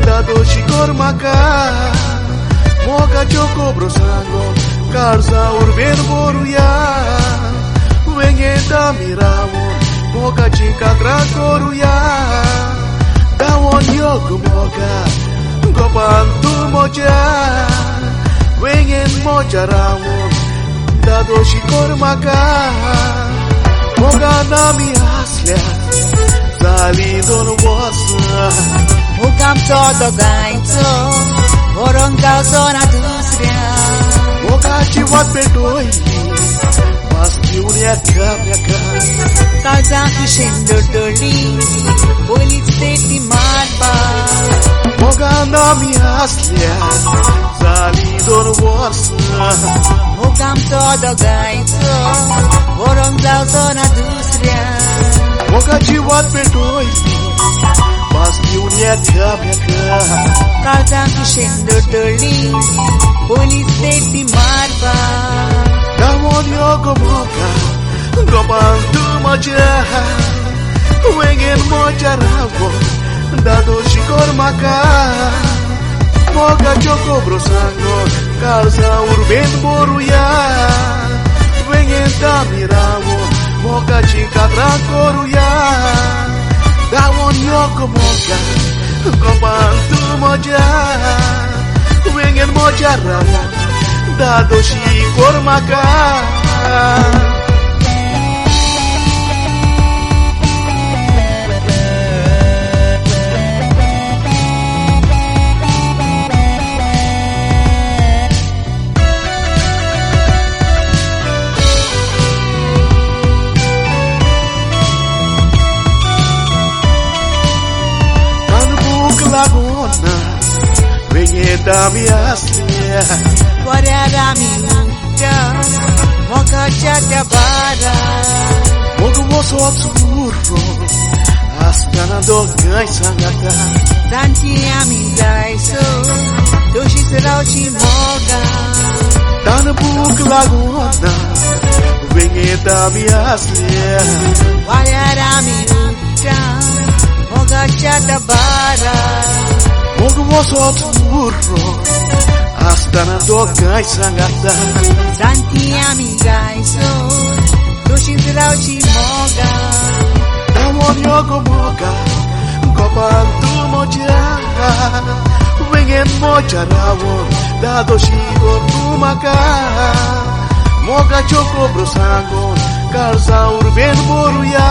Dado shikor maka moga choko brosango karza urben boruya wengeta miramo moga chika trakoruya dawon yogo moga gopantu moja wengen moja ramo dado shikor maka moga nami aslia zali don wasa Mukam todo gaito, orang kau zona dusria. Moga jiwat bedoi, pasti unia kamyaka. Kau jangan sendur doli, polis teti marpa. Moga nami aslia, zali don wasa. Mukam todo gaito, orang kau zona dusria. Moga jiwat bedoi. Pasti unia kamyaka. Kau jangan sendur doli, polis teti marpa. Dawon yogo moga, gopantu moja, wengen moja rabo, dado shikor maka. Moga choko brosango, karza urben boruya, wengen tamiramo, moga chika trakoruya. Dawon yogo moga, gopantu moja, wengen moja ramo, dado shikor maka. Laguna, veneta mi aslia. Guarda mi mucha, moga chata bara. Mogo moso absurdo, hasta na dogai sangata. Tanti ami gaiso, doshi serauchi moga. Tana buk laguna, veneta mi aslia. Guarda mi mucha, moga chata bara. Mogo moso absurdo, hasta na dogai sangata. Tanti ami gaiso, doshi serauchi moga. Dawon yogo moga, gopantu moja, wengen moja rawon, dado shikor maka. Moga choko brosangon, karza urben boruya,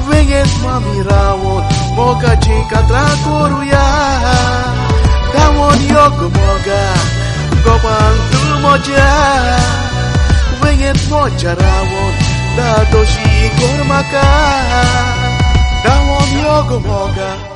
wengen mami rawon, moga chika trakoruya. Dawon yogo moga, gopantu moja, wengen moja rawon, dado shikor maka. Dawon yogo moga.